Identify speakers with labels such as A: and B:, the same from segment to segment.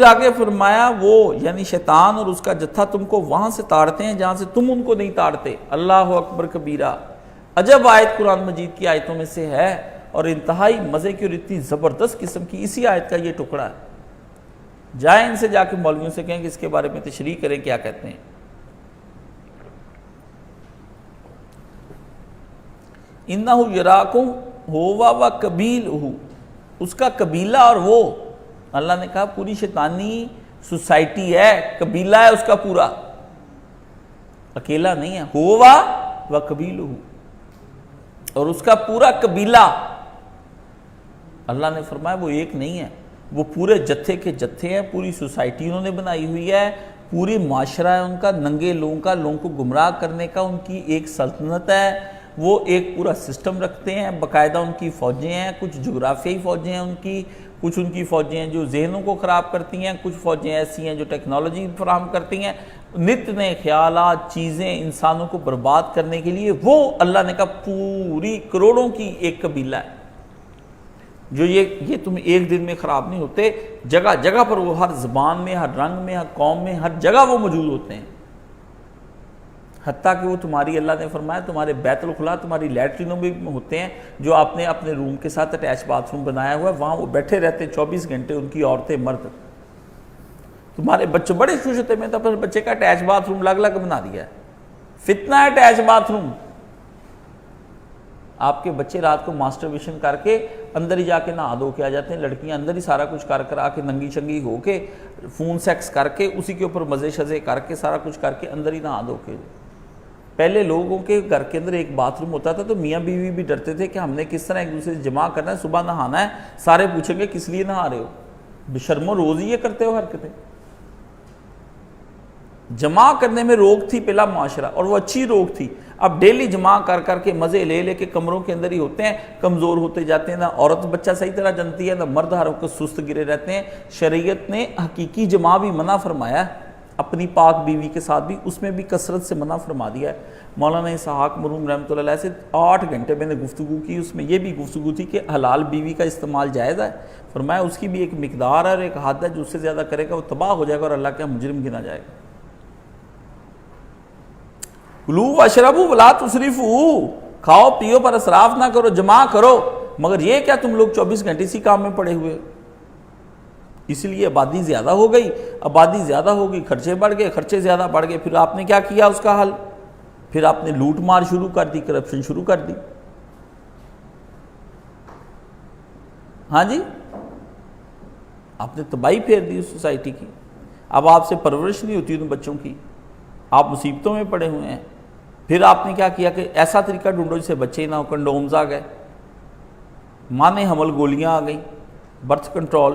A: آگے فرمایا وہ یعنی شیطان اور اس کا جتھا تم کو وہاں سے تاڑتے ہیں جہاں سے تم ان کو نہیں تاڑتے. اللہ اکبر کبیرہ. عجب آیت قرآن مجید کی آیتوں میں سے ہے اور انتہائی مزے کی اور اتنی زبردست قسم کی اسی آیت کا یہ ٹکڑا ہے. جائیں ان سے جا کے مولویوں سے کہیں کہ اس کے بارے میں تشریح کریں کیا کہتے ہیں. اِنَّهُ يَرَاكُمْ هُوَ وَقَبِيلُهُ. اس کا قبیلہ اور وہ اللہ نے کہا پوری شیطانی سوسائٹی ہے, قبیلہ ہے اس کا پورا, اکیلا نہیں ہے. ہوا وقبیلہ, اور اس کا پورا قبیلہ. اللہ نے فرمایا وہ ایک نہیں ہے, وہ پورے جتھے کے جتھے ہیں, پوری سوسائٹی انہوں نے بنائی ہوئی ہے, پوری معاشرہ ہے ان کا, ننگے لوگوں کا, لوگوں کو گمراہ کرنے کا ان کی ایک سلطنت ہے. وہ ایک پورا سسٹم رکھتے ہیں, باقاعدہ ان کی فوجیں ہیں, کچھ جغرافیائی فوجیں ہیں ان کی, کچھ ان کی فوجیں ہیں جو ذہنوں کو خراب کرتی ہیں, کچھ فوجیں ایسی ہیں جو ٹیکنالوجی فراہم کرتی ہیں, نت نئے خیالات, چیزیں انسانوں کو برباد کرنے کے لیے. وہ اللہ نے کہا پوری کروڑوں کی ایک قبیلہ ہے جو یہ تم ایک دن میں خراب نہیں ہوتے. جگہ جگہ پر وہ ہر زبان میں, ہر رنگ میں, ہر قوم میں, ہر جگہ وہ موجود ہوتے ہیں. حتیٰ کہ وہ تمہاری اللہ نے فرمایا تمہارے بیت الخلاء, تمہاری لیٹرینوں میں ہوتے ہیں جو آپ نے اپنے روم کے ساتھ اٹیچ باتھ روم بنایا ہوا ہے, وہاں وہ بیٹھے رہتے 24 گھنٹے ان کی عورتیں مرد. تمہارے بچے بڑے خوش ہوتے, میں تو اپنے بچے کا اٹیچ باتھ روم الگ الگ بنا دیا ہے. فتنہ ہے اٹیچ باتھ روم. آپ کے بچے رات کو ماسٹربیشن کر کے اندر ہی جا کے نہا دھو کے آ جاتے ہیں, لڑکیاں اندر ہی سارا کچھ کر کر آ کے ننگی شنگی ہو کے فون سیکس کر کے اسی کے اوپر مزے شزے کر کے سارا کچھ کر کے اندر ہی نہا دھو کے. پہلے لوگوں کے گھر کے اندر ایک باتھ روم ہوتا تھا تو میاں بیوی بھی ڈرتے تھے کہ ہم نے کس طرح ایک دوسرے سے جمع کرنا ہے, صبح نہانا ہے, سارے پوچھیں گے کس لیے نہا رہے ہو, بشرمو روز ہی یہ کرتے ہو حرکتیں. جمع کرنے میں روک تھی پہلا معاشرہ, اور وہ اچھی روک تھی. اب ڈیلی جمع کر کر کے مزے لے لے کے کمروں کے اندر ہی ہوتے ہیں, کمزور ہوتے جاتے ہیں, نہ عورت بچہ صحیح طرح جانتی ہے, نہ مرد ہر وقت سست گرے رہتے ہیں. شریعت نے حقیقی جمع بھی منع فرمایا ہے, اپنی پاک بیوی کے ساتھ بھی, اس میں بھی کثرت سے منع فرما دیا ہے. مولانا اسحاق مرحوم رحمۃ اللہ علیہ سے 8 گھنٹے میں نے گفتگو کی, اس میں یہ بھی گفتگو تھی کہ حلال بیوی کا استعمال جائز ہے. فرمایا اس کی بھی ایک مقدار ہے اور ایک حد ہے, جو اس سے زیادہ کرے گا وہ تباہ ہو جائے گا اور اللہ کا مجرم گنا جائے گا. کلوا واشربوا ولا تسرفوا, کھاؤ پیو پر اسراف نہ کرو, جمع کرو, مگر یہ کیا تم لوگ 24 گھنٹے اسی کام میں پڑے ہوئے. اس لیے آبادی زیادہ ہو گئی, آبادی زیادہ ہو گئی, خرچے بڑھ گئے, خرچے زیادہ بڑھ گئے. پھر آپ نے کیا کیا اس کا حل؟ پھر آپ نے لوٹ مار شروع کر دی, کرپشن شروع کر دی. ہاں جی, آپ نے تباہی پھیر دی اس سوسائٹی کی. اب آپ سے پرورش نہیں ہوتی ان بچوں کی, آپ مصیبتوں میں پڑے ہوئے ہیں. پھر آپ نے کیا کیا کہ ایسا طریقہ ڈھونڈو جس سے بچے ہی نہ ہو. کنڈومز آ گئے, مانے حمل گولیاں آ گئیں, برتھ کنٹرول.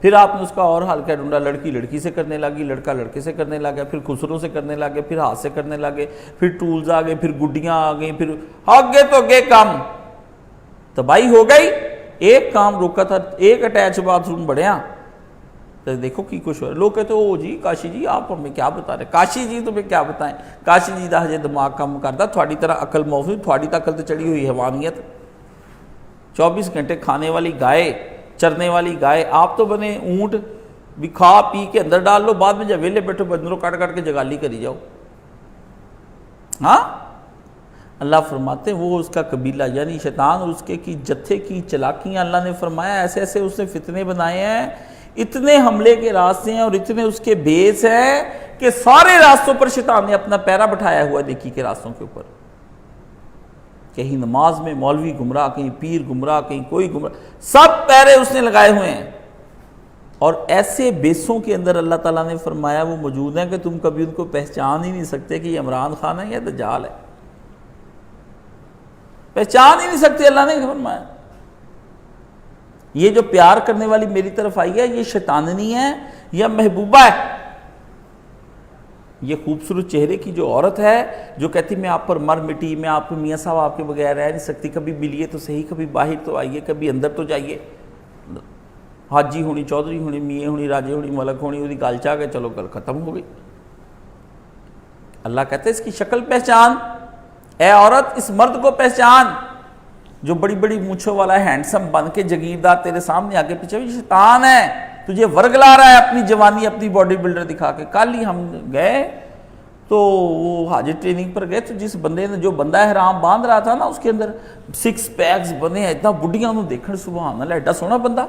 A: پھر آپ نے اس کا اور حل کیا ڈھونڈا, لڑکی لڑکی سے کرنے لگی, لڑکا لڑکے سے کرنے لگا, پھر خسروں سے کرنے لگے, پھر ہاتھ سے کرنے لگے, پھر ٹولز آ گئے, پھر گڈیاں آ گئیں, پھر آگے تو گے کام. تباہی ہو گئی. ایک کام روکا تھا, ایک اٹیچ باتھ روم بڑھیا. تو دیکھو کی کچھ ہو رہا. لوگ کہتے او جی کاشی جی آپ ہمیں کیا بتا رہے, کاشی جی تمہیں کیا بتائیں, کاشی جی دا ہجے دماغ کم کرتا, تھوڑی طرح عقل موجود, تھوڑی تو عقل تو چڑھی ہوئی حیوانیت. 24 گھنٹے کھانے والی گائے, چرنے والی گائے, آپ تو بنے اونٹ, بھی کھا پی کے اندر ڈال لو, بعد میں جب ویلے بیٹھو بندروں کاٹ کاٹ کے جگالی کری جاؤ. ہاں, اللہ فرماتے ہیں وہ اس کا قبیلہ یعنی شیطان اور اس کے کی جتھے کی چلاکیاں, اللہ نے فرمایا ایسے ایسے اس نے فتنے بنائے ہیں, اتنے حملے کے راستے ہیں اور اتنے اس کے بیس ہیں کہ سارے راستوں پر شیطان نے اپنا پیرا بٹھایا ہوا ہے نیکی کے راستوں کے اوپر. کہیں نماز میں مولوی گمراہ, کہیں پیر گمراہ, کہیں کوئی گمراہ, سب پیرے اس نے لگائے ہوئے ہیں. اور ایسے بیسوں کے اندر اللہ تعالیٰ نے فرمایا وہ موجود ہیں کہ تم کبھی ان کو پہچان ہی نہیں سکتے کہ یہ عمران خان ہے یا دجال ہے, پہچان ہی نہیں سکتے. اللہ نے فرمایا یہ جو پیار کرنے والی میری طرف آئی ہے یہ شیطاننی ہے یا محبوبہ ہے. یہ خوبصورت چہرے کی جو عورت ہے جو کہتی میں آپ پر مر مٹی, میں آپ کو میاں صاحب آپ کے بغیر رہ نہیں سکتی, کبھی ملیے تو صحیح, کبھی باہر تو آئیے, کبھی اندر تو جائیے. حاجی ہونی, چودھری ہونی, میاں ہونی, راجے ہونی, ملک ہونی, وہی گال چاہ گئے, چلو گل ختم ہو گئی. اللہ کہتے ہیں اس کی شکل پہچان, اے عورت اس مرد کو پہچان جو بڑی بڑی مونچھوں والا ہینڈسم بن کے جگیردار تیرے سامنے آگے پیچھے, شیطان ہے. تجھے ورگلا رہا ہے اپنی جوانی اپنی باڈی بلڈر دکھا کے. کل ہی ہم گئے تو وہ حاجی ٹریننگ پر گئے تو جس بندے نے جو بندہ احرام باندھ رہا تھا نا اس کے اندر 6 پیکس بنے ہیں, اتنا بڈیاں انہوں دیکھن, سبحان اللہ ایڈا سونا بندہ.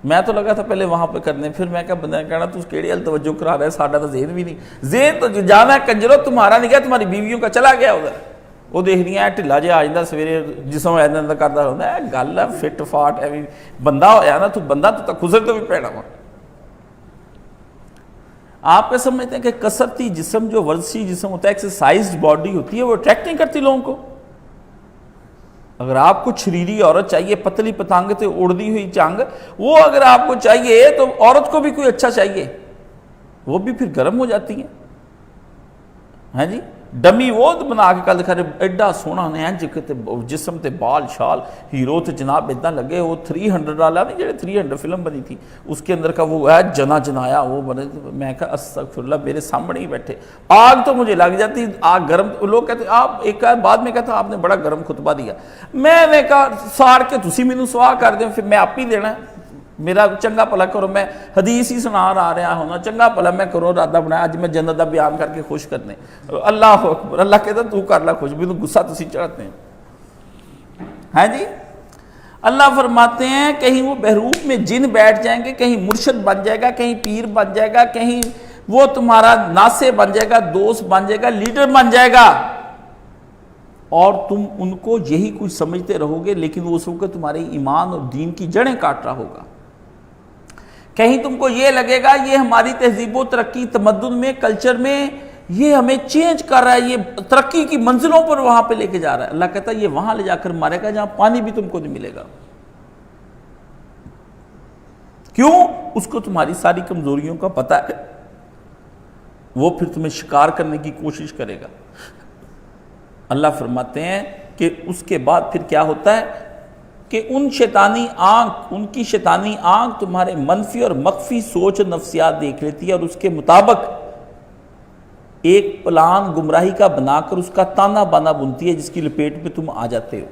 A: میں تو لگا تھا پہلے وہاں پہ کرنے, پھر میں کہا بندہ نے کہنا تو کیڑی حل توجہ کرا رہا ہے, ساڈا تو ذہن بھی نہیں, ذہن تو جانا ہے کنجرو تمہارا نہیں گیا, تمہاری بیویوں کا چلا گیا ادھر. وہ دیکھ رہی ہیں ٹھلا جہا آ جاتا سویرے جسم اندر کرتا ہوتا ہے, گل ہے فٹ فاٹ ہے بندہ ہویا نا, تو بندہ تو خسر تو بھی پیڑا ہوا. آپ کا سمجھتے ہیں کہ کثرتی جسم جو ورزشی جسم ہوتا ہے, ایکسرسائزڈ باڈی ہوتی ہے, وہ اٹریکٹ نہیں کرتی لوگوں کو. اگر آپ کو چھریری عورت چاہیے, پتلی پتانگ سے اڑتی ہوئی چانگ, وہ اگر آپ کو چاہیے تو عورت کو بھی کوئی اچھا چاہیے, وہ بھی پھر گرم ہو جاتی ہیں. ہاں جی, ڈمی وہ بنا کے کل دکھا رہے ایڈا سونا نے جسم تے بال شال ہیرو تے جناب اتنا لگے. وہ 300 والا نہیں, جڑے 300 فلم بنی تھی اس کے اندر کا وہ ہے جنا جنایا وہ بنے. میں کہا استغفر اللہ, میرے سامنے ہی بیٹھے, آگ تو مجھے لگ جاتی, آگ گرم. لوگ کہتے آپ ایک بعد میں کہتا آپ نے بڑا گرم خطبہ دیا. میں نے کہا ساڑ کے تسی مینوں سواہ کر دیں, پھر میں آپ ہی دینا, میرا چنگا پلا کرو. میں حدیث ہی سنا رہا ہونا, چنگا پلا میں کرو ارادہ بنایا اج میں جنت دا بیان کر کے خوش کرنے. اللہ اکبر, اللہ کہتا تو کر لا خوش, بھی تو غصہ تسی چڑھاتے ہیں. ہاں جی, اللہ فرماتے ہیں کہیں وہ بہروپ میں جن بیٹھ جائیں گے, کہیں مرشد بن جائے گا, کہیں پیر بن جائے گا, کہیں وہ تمہارا ناصح بن جائے گا, دوست بن جائے گا, لیڈر بن جائے گا, اور تم ان کو یہی کچھ سمجھتے رہو گے, لیکن وہ اس وقت تمہارے ایمان اور دین کی جڑیں کاٹ رہا ہوگا. کہیں تم کو یہ لگے گا یہ ہماری تہذیب و ترقی تمدن میں کلچر میں یہ ہمیں چینج کر رہا ہے, یہ ترقی کی منزلوں پر وہاں پہ لے کے جا رہا ہے. اللہ کہتا ہے یہ وہاں لے جا کر مارے گا جہاں پانی بھی تم کو نہیں ملے گا. کیوں؟ اس کو تمہاری ساری کمزوریوں کا پتہ ہے, وہ پھر تمہیں شکار کرنے کی کوشش کرے گا. اللہ فرماتے ہیں کہ اس کے بعد پھر کیا ہوتا ہے کہ ان کی شیطانی آنکھ تمہارے منفی اور مخفی سوچ اور نفسیات دیکھ لیتی ہے, اور اس کے مطابق ایک پلان گمراہی کا بنا کر اس کا تانا بانا بنتی ہے, جس کی لپیٹ میں تم آ جاتے ہو,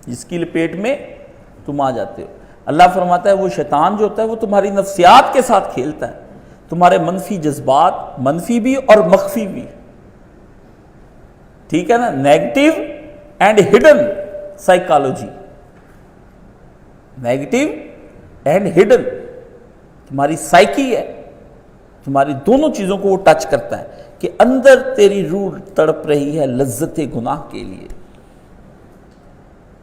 A: جس کی لپیٹ میں تم آ جاتے ہو. اللہ فرماتا ہے وہ شیطان جو ہوتا ہے وہ تمہاری نفسیات کے ساتھ کھیلتا ہے, تمہارے منفی جذبات, منفی بھی اور مخفی بھی, ٹھیک ہے نا, negative and hidden psychology, negative and hidden تمہاری سائیکی ہے, تمہاری دونوں چیزوں کو وہ ٹچ کرتا ہے کہ اندر تیری روح تڑپ رہی ہے لذت گناہ کے لیے.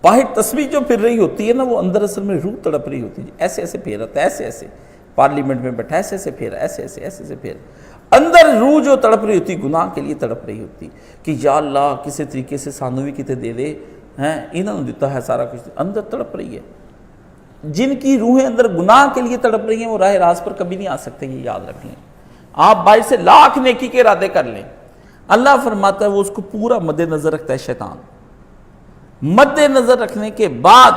A: باہر تصویر جو پھر رہی ہوتی ہے نا, وہ اندر اصل میں روح تڑپ رہی ہوتی ہے, ایسے ایسے پھیرتا ہے, ایسے ایسے پارلیمنٹ میں بیٹھا ایسے ایسے پھیرا, ایسے ایسے ایسے ایسے پھیرا. اندر روح جو تڑپ رہی ہوتی گناہ کے لیے تڑپ رہی ہوتی کہ یا اللہ کسی طریقے سے سانو بھی کتے دے دے, ہیں انہوں نے دیتا ہے سارا کچھ, اندر تڑپ رہی ہے. جن کی روحیں اندر گناہ کے لیے تڑپ رہی ہیں وہ راہ راست پر کبھی نہیں آ سکتے, یہ یاد رکھ لیں. آپ باہر سے لاکھ نیکی کے ارادے کر لیں, اللہ فرماتا ہے وہ اس کو پورا مد نظر رکھتا ہے شیطان. مد نظر رکھنے کے بعد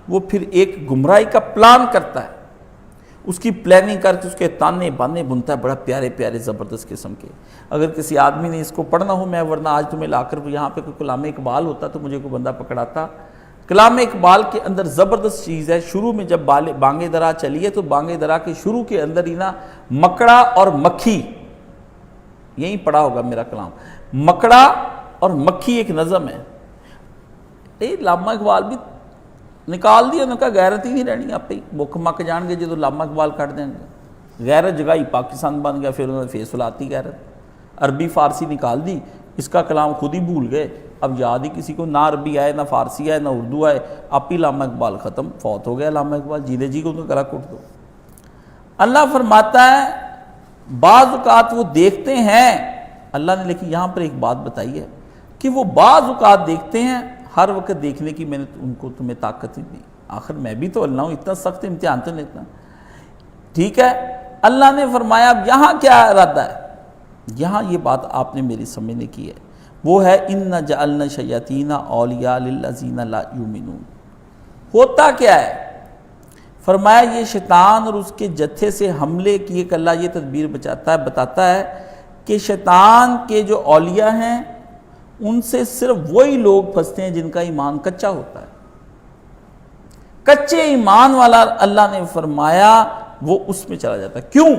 A: وہ پھر ایک گمراہی کا پلان کرتا ہے, اس کی پلاننگ کر کے اس کے تانے بانے بنتا ہے بڑا پیارے پیارے زبردست قسم کے. اگر کسی آدمی نے اس کو پڑھنا ہو, میں ورنہ آج تمہیں لا کر یہاں پہ کوئی کلام اقبال ہوتا تو مجھے کوئی بندہ پکڑاتا. کلام اقبال کے اندر زبردست چیز ہے. شروع میں جب بانگ درا چلی ہے تو بانگ درا کے شروع کے اندر ہی نا مکڑا اور مکھی, یہی پڑھا ہوگا میرا کلام, مکڑا اور مکھی ایک نظم ہے. علامہ اقبال بھی نکال دیا, انہوں نے کہا غیرت ہی نہیں رہنی, آپ ہی بک مک جان گے جدو علامہ اقبال کٹ دیں گے. غیرت جگائی پاکستان بن گیا, پھر انہوں نے فیصلہ آتی غیرت, عربی فارسی نکال دی, اس کا کلام خود ہی بھول گئے. اب یاد ہی کسی کو نہ عربی آئے نہ فارسی آئے نہ اردو آئے, آپ ہی علامہ اقبال ختم, فوت ہو گیا علامہ اقبال, جینے جی کو تو کرا کٹ دو. اللہ فرماتا ہے بعض اوقات وہ دیکھتے ہیں, اللہ نے لیکن یہاں پر ایک بات بتائی ہے کہ وہ بعض اوقات دیکھتے ہیں, ہر وقت دیکھنے کی میں نے ان کو تمہیں طاقت ہی دی, آخر میں بھی تو اللہ ہوں, اتنا سخت امتحان تو نہیں اتنا, ٹھیک ہے. اللہ نے فرمایا اب یہاں کیا ارادہ ہے, یہاں یہ بات آپ نے میری سمجھنے کی ہے, وہ ہے اِنَّ جَعَلْنَا شَيَاطِينَ أَوْلِيَاءَ لِلَّذِينَ لَا يُؤْمِنُونَ. ہوتا کیا ہے, فرمایا یہ شیطان اور اس کے جتھے سے حملے کیے کہ اللہ یہ تدبیر بتاتا ہے کہ شیطان کے جو اولیاء ہیں ان سے صرف وہی لوگ پھنستے ہیں جن کا ایمان کچا ہوتا ہے. کچے ایمان والا اللہ نے فرمایا وہ اس میں چلا جاتا ہے۔ کیوں؟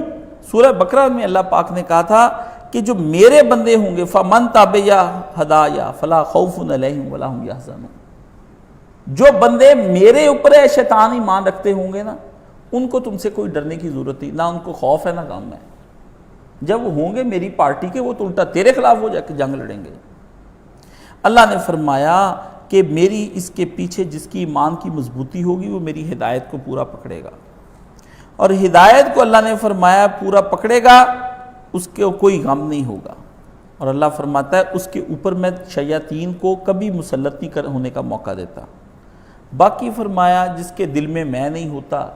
A: سورہ بقرہ میں اللہ پاک نے کہا تھا کہ جو میرے بندے ہوں گے فمن تابع ہدایا فلا خوف علیہم ولا هم يحزنون، جو بندے میرے اوپر شیطان ایمان رکھتے ہوں گے نا، ان کو تم سے کوئی ڈرنے کی ضرورت نہیں، نہ ان کو خوف ہے نہ غم ہے۔ جب وہ ہوں گے میری پارٹی کے، وہ تو الٹا تیرے خلاف ہو جا کے جنگ لڑیں گے۔ اللہ نے فرمایا کہ میری اس کے پیچھے جس کی ایمان کی مضبوطی ہوگی وہ میری ہدایت کو پورا پکڑے گا، اور ہدایت کو اللہ نے فرمایا پورا پکڑے گا، اس کے کوئی غم نہیں ہوگا۔ اور اللہ فرماتا ہے اس کے اوپر میں شیاطین کو کبھی مسلط نہیں ہونے کا موقع دیتا۔ باقی فرمایا جس کے دل میں میں نہیں ہوتا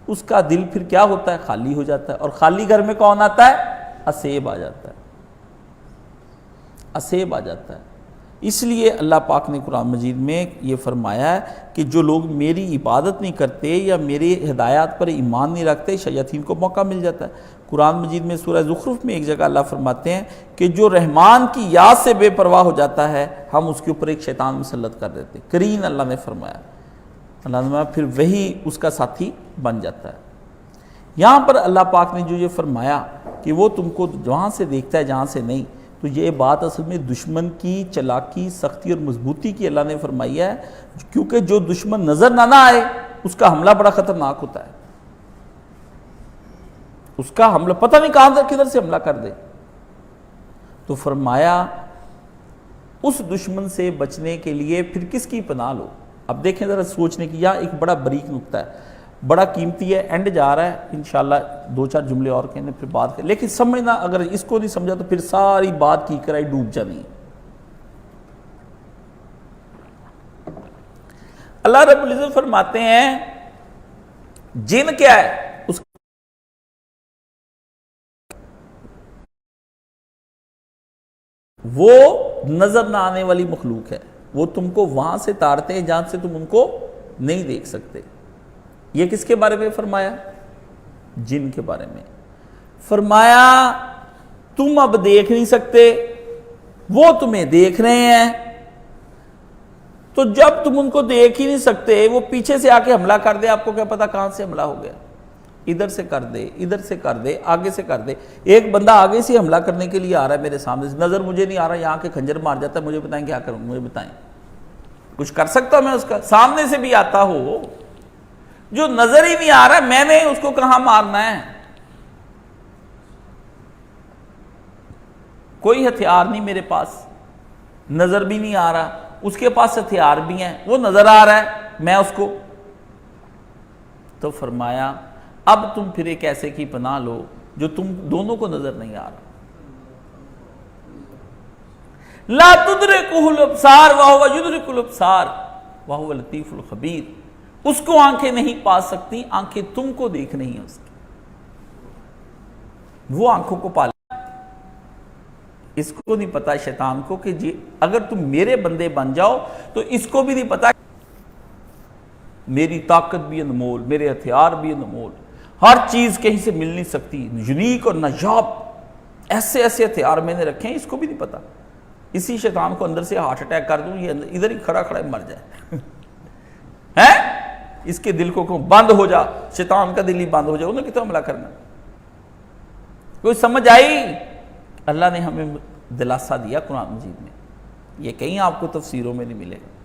A: اس کا دل پھر کیا ہوتا ہے؟ خالی ہو جاتا ہے، اور خالی گھر میں کون آتا ہے؟ اسیب آ جاتا ہے، اسیب آ جاتا ہے۔ اس لیے اللہ پاک نے قرآن مجید میں یہ فرمایا ہے کہ جو لوگ میری عبادت نہیں کرتے یا میری ہدایات پر ایمان نہیں رکھتے، شیاطین کو موقع مل جاتا ہے۔ قرآن مجید میں سورہ زخرف میں ایک جگہ اللہ فرماتے ہیں کہ جو رحمان کی یاد سے بے پرواہ ہو جاتا ہے ہم اس کے اوپر ایک شیطان مسلط کر دیتے، کرین اللہ نے فرمایا، اللہ نے فرمایا پھر وہی اس کا ساتھی بن جاتا ہے۔ یہاں پر اللہ پاک نے جو یہ فرمایا کہ وہ تم کو جہاں سے دیکھتا ہے جہاں سے نہیں، تو یہ بات اصل میں دشمن کی چلاکی، سختی اور مضبوطی کی اللہ نے فرمائی ہے، کیونکہ جو دشمن نظر نہ آئے اس کا حملہ بڑا خطرناک ہوتا ہے، اس کا حملہ پتہ نہیں کہاں کدھر سے حملہ کر دے۔ تو فرمایا اس دشمن سے بچنے کے لیے پھر کس کی پناہ لو؟ اب دیکھیں ذرا سوچنے کی، یہاں ایک بڑا باریک نکتہ ہے، بڑا قیمتی ہے، اینڈ جا رہا ہے، انشاءاللہ دو چار جملے اور کہنے پھر بات کریں، لیکن سمجھنا اگر اس کو نہیں سمجھا تو پھر ساری بات کی کرائی ڈوب جانی ہے۔ اللہ رب العزت فرماتے ہیں جن کیا ہے؟ اس وہ نظر نہ آنے والی مخلوق ہے، وہ تم کو وہاں سے تارتے ہیں جہاں سے تم ان کو نہیں دیکھ سکتے۔ یہ کس کے بارے میں فرمایا؟ جن کے بارے میں فرمایا تم اب دیکھ نہیں سکتے، وہ تمہیں دیکھ رہے ہیں، تو جب تم ان کو دیکھ ہی نہیں سکتے وہ پیچھے سے آ کے حملہ کر دے، آپ کو کیا پتا کہاں سے حملہ ہو گیا، ادھر سے کر دے، ادھر سے کر دے، آگے سے کر دے۔ ایک بندہ آگے سے حملہ کرنے کے لیے آ رہا ہے میرے سامنے، نظر مجھے نہیں آ رہا، یہاں کے کھنجر مار جاتا ہے، مجھے بتائیں کیا کروں، مجھے بتائیں کچھ کر سکتا ہوں میں اس کا؟ سامنے سے بھی آتا ہو، جو نظر ہی نہیں آ رہا میں نے اس کو کہاں مارنا ہے؟ کوئی ہتھیار نہیں میرے پاس، نظر بھی نہیں آ رہا، اس کے پاس ہتھیار بھی ہیں، وہ نظر آ رہا ہے میں اس کو۔ تو فرمایا اب تم پھر ایک ایسے کی پناہ لو جو تم دونوں کو نظر نہیں آ رہا۔ لا تدرکہ الابصار وہو یدرک الابصار وہو اللطیف الخبیر، اس کو آنکھیں نہیں پا سکتی، آنکھیں تم کو دیکھ نہیں ہیں اس کی، وہ آنکھوں کو پا اس کو نہیں پتا شیطان کو کہ جی اگر تم میرے بندے بن جاؤ تو اس کو بھی نہیں پتا میری طاقت بھی انمول، میرے ہتھیار بھی انمول، ہر چیز کہیں سے مل نہیں سکتی، یونیک اور نایاب ایسے ایسے ہتھیار میں نے رکھے ہیں، اس کو بھی نہیں پتا۔ اسی شیطان کو اندر سے ہارٹ اٹیک کر دوں، یہ ادھر ہی کھڑا کھڑا مر جائے ہے، اس کے دل کو بند ہو جا، شیطان کا دل ہی بند ہو جائے، انہیں کتنا حملہ کرنا؟ کوئی سمجھ آئی؟ اللہ نے ہمیں دلاسا دیا قرآن مجید میں، یہ کہیں آپ کو تفسیروں میں نہیں ملے گا۔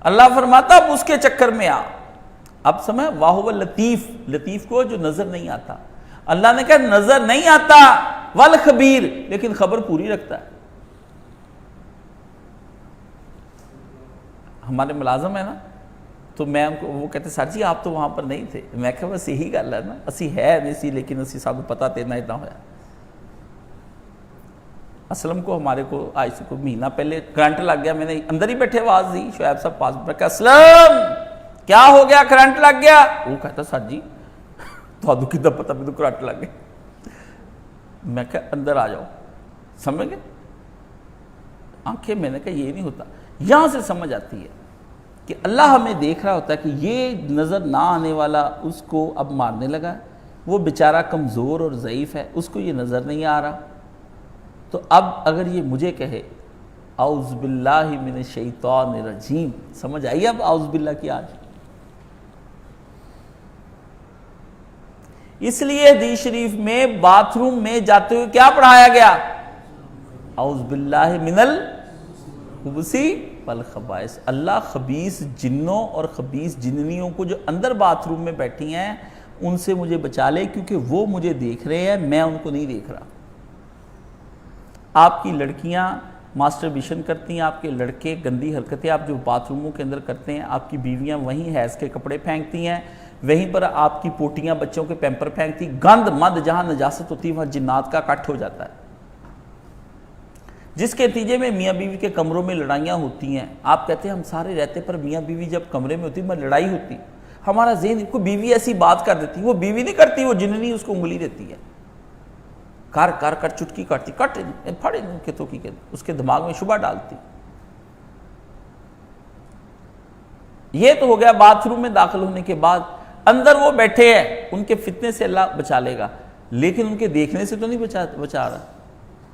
A: اللہ فرماتا اب اس کے چکر میں آ، اب سمجھ واہو لطیف، لطیف کو جو نظر نہیں آتا، اللہ نے کہا نظر نہیں آتا والخبیر، لیکن خبر پوری رکھتا ہے۔ ہمارے ملازم ہے نا، تو میں ان کو وہ کہتے سر جی آپ تو وہاں پر نہیں تھے، میں کہا بس یہی گل ہے نا، اسی ہے نہیں سی لیکن اسی سانو پتا تینا اتنا ہویا۔ اسلم کو ہمارے کو آج سے کوئی مہینہ پہلے کرنٹ لگ گیا، میں نے اندر ہی بیٹھے آواز دی، شعیب صاحب پاس میں کہا اسلم کیا ہو گیا، کرنٹ لگ گیا؟ وہ کہتا سر جی تو کدھر پتا میں تو کرنٹ لگ گیا۔ میں کہا اندر آ جاؤ، سمجھ گئے؟ آنکھیں میں نے کہا یہ نہیں ہوتا، یہاں سے سمجھ آتی ہے کہ اللہ ہمیں دیکھ رہا ہوتا ہے کہ یہ نظر نہ آنے والا اس کو اب مارنے لگا ہے، وہ بیچارہ کمزور اور ضعیف ہے، اس کو یہ نظر نہیں آ رہا، تو اب اگر یہ مجھے کہے اعوذ باللہ من الشیطان الرجیم. سمجھ آئی اب اعوذ باللہ کی آج؟ اس لیے حدیث شریف میں باتھ روم میں جاتے ہوئے کیا پڑھایا گیا؟ اعوذ باللہ من الخبث والخبائث. اللہ خبیث جنوں اور خبیث جننیوں کو جو اندر باتھ روم میں بیٹھی ہیں ان سے مجھے بچا لے، کیونکہ وہ مجھے دیکھ رہے ہیں، میں ان کو نہیں دیکھ رہا. آپ کی لڑکیاں ماسٹربیشن کرتی ہیں، آپ کے لڑکے گندی حرکتیں آپ جو باتھ روموں کے اندر کرتے ہیں، آپ کی بیویاں وہیں حیض کے کپڑے پھینکتی ہیں، وہیں پر آپ کی پوٹیاں بچوں کے پیمپر پھینکتی. گند مند جہاں نجاست ہوتی ہے وہاں جنات کا کٹ ہو جاتا ہے، جس کے نتیجے میں میاں بیوی کے کمروں میں لڑائیاں ہوتی ہیں. آپ کہتے ہیں ہم سارے رہتے پر میاں بیوی جب کمرے میں ہوتی میں لڑائی ہوتی. ہمارا ذہن کو بیوی ایسی بات کر دیتی، وہ بیوی نہیں کرتی، وہ جننی اس کو انگلی دیتی ہے، کر کر کر چٹکی کاٹتی، کٹ پھڑ کے تو کی اس کے دماغ میں شبہ ڈالتی. یہ تو ہو گیا باتھ روم میں داخل ہونے کے بعد. اندر وہ بیٹھے ہیں، ان کے فتنے سے اللہ بچا لے گا، لیکن ان کے دیکھنے سے تو نہیں بچا رہا.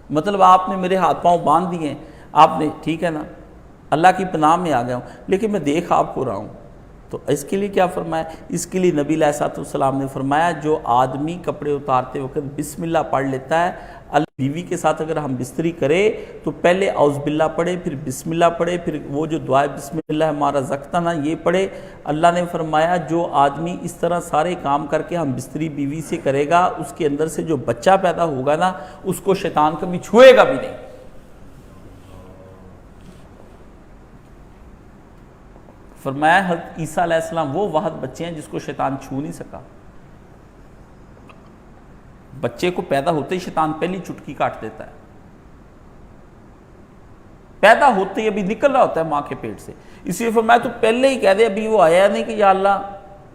A: مطلب آپ نے میرے ہاتھ پاؤں باندھ دیے، آپ نے ٹھیک ہے نا، اللہ کی پناہ میں آ گیا ہوں، لیکن میں دیکھ آپ کو رہا ہوں. تو اس کے لیے کیا فرمایا؟ اس کے لیے نبی علیہ السلام نے فرمایا جو آدمی کپڑے اتارتے وقت بسم اللہ پڑھ لیتا ہے، اللہ بیوی کے ساتھ اگر ہم بستری کرے تو پہلے اعوذ باللہ پڑھے، پھر بسم اللہ پڑھے، پھر وہ جو دعا بسم اللہ ہمارا رزقتنا یہ پڑھے. اللہ نے فرمایا جو آدمی اس طرح سارے کام کر کے ہم بستری بیوی سے کرے گا، اس کے اندر سے جو بچہ پیدا ہوگا نا اس کو شیطان کبھی چھوئے گا بھی نہیں. فرمایا حضرت عیسیٰ علیہ السلام وہ واحد بچے ہیں جس کو شیطان چھو نہیں سکا. بچے کو پیدا ہوتے ہی شیطان پہلی چٹکی کاٹ دیتا ہے، پیدا ہوتے ہی ابھی نکل رہا ہوتا ہے ماں کے پیٹ سے. اس لیے فرمایا تو پہلے ہی کہہ دے، ابھی وہ آیا نہیں کہ یا اللہ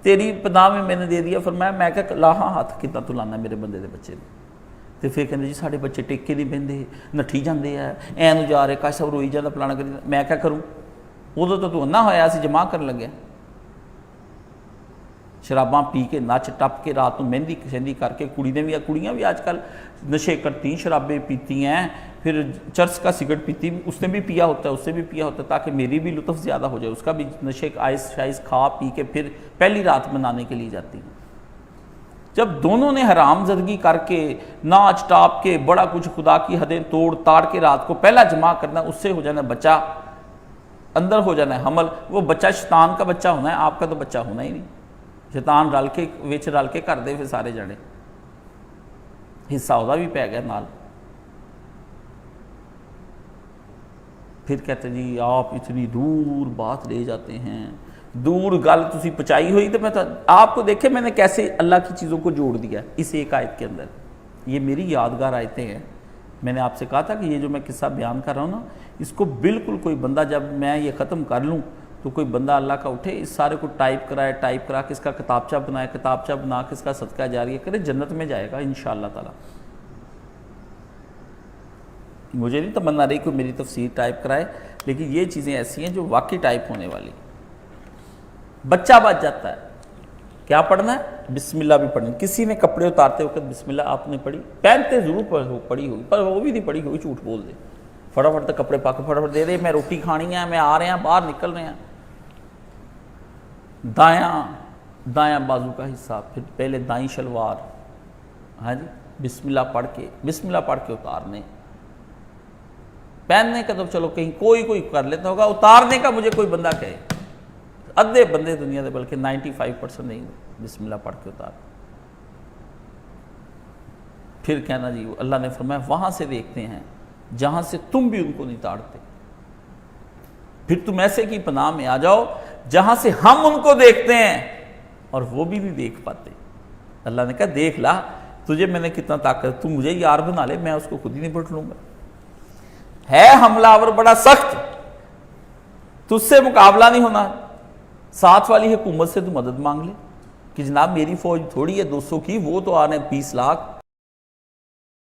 A: تیری پناہ میں نے دے دیا. فرمایا میں کہا لاہاں ہاتھ کتنا تو لانا میرے بندے دے بچے نے. تو پھر کہتے جی ساڑھے بچے ٹیک کے نہیں بہندے، نٹھی جاندے ہیں، اینو جا رہے کاش سب روئی جانا پلانا کری. میں کیا کروں؟ ادو تو نہ ہویا سی جمع کر لگے، شراباں پی کے نچ ٹپ کے رات میں مہندی شہندی کر کے کڑیاں بھی آج کل نشے کرتی ہیں، شرابیں پیتی ہیں، پھر چرس کا سگریٹ پیتی، اس نے بھی پیا ہوتا ہے، اس سے بھی پیا ہوتا ہے، تاکہ میری بھی لطف زیادہ ہو جائے، اس کا بھی نشے آئس شائز کھا پی کے پھر پہلی رات منانے کے لیے جاتی ہیں. جب دونوں نے حرام زدگی کر کے ناچ ٹاپ کے بڑا کچھ خدا کی حدیں توڑ تاڑ کے رات کو پہلا جمع کرنا، اس سے ہو جانا بچہ، اندر ہو جانا ہے حمل. وہ بچہ شیطان کا بچہ ہونا ہے، آپ کا تو بچہ ہونا ہی نہیں. شیطان رل کے کر دے پھر سارے جڑے حصہ ہوتا بھی پی گیا نال. پھر کہتے جی آپ اتنی دور بات لے جاتے ہیں، دور گل تسی پچائی ہوئی. تو میں آپ کو دیکھیں میں نے کیسے اللہ کی چیزوں کو جوڑ دیا اس ایک آیت کے اندر. یہ میری یادگار آیتیں ہیں. میں نے آپ سے کہا تھا کہ یہ جو میں قصہ بیان کر رہا ہوں نا، اس کو بالکل کوئی بندہ جب میں یہ ختم کر لوں تو کوئی بندہ اللہ کا اٹھے اس سارے کو ٹائپ کرا کے اس کا کتابچہ بنائے، کتابچہ بنا کے اس کا صدقہ جاریہ کرے، جنت میں جائے گا انشاءاللہ تعالی. مجھے نہیں تمنا رہی کوئی میری تفسیر ٹائپ کرائے، لیکن یہ چیزیں ایسی ہیں جو واقعی ٹائپ ہونے والی. بچہ بچ جاتا ہے، کیا پڑھنا ہے؟ بسم اللہ بھی پڑھنی. کسی نے کپڑے اتارتے وقت بسم اللہ آپ نے پڑھی، پہنتے ضرور پڑھی ہوگی پر وہ بھی نہیں پڑھی ہوگی، جھوٹ بول دے. فٹافٹ تک کپڑے پا کے فٹافٹ دے دے، میں روٹی کھانی ہے، میں آ رہے ہیں، باہر نکل رہے ہیں. دایاں بازو کا حصہ، پھر پہلے دائیں شلوار، ہاں جی بسم اللہ پڑھ کے اتارنے. پہننے کا تو چلو کہیں کوئی کر لیتا ہوگا، اتارنے کا مجھے کوئی بندہ کہے، ادھے بندے دنیا دے بلکہ 95% نہیں بسم اللہ پڑھ کے اتار. پھر کہنا جی اللہ نے فرمایا وہاں سے دیکھتے ہیں جہاں سے تم بھی ان کو نہیں تاڑتے. پھر تم ایسے کی پناہ میں آ جاؤ جہاں سے ہم ان کو دیکھتے ہیں اور وہ بھی نہیں دیکھ پاتے. اللہ نے کہا دیکھ لا تجھے میں نے کتنا طاقت، تو مجھے یار بنا لے، میں اس کو خود ہی نہیں پٹ لوں گا. ہے حملہ آور بڑا سخت، تجھ سے مقابلہ نہیں ہونا. ساتھ والی حکومت سے تو مدد مانگ لے کہ جناب میری فوج تھوڑی ہے 200 کی، وہ تو آ رہے ہیں 20 لاکھ.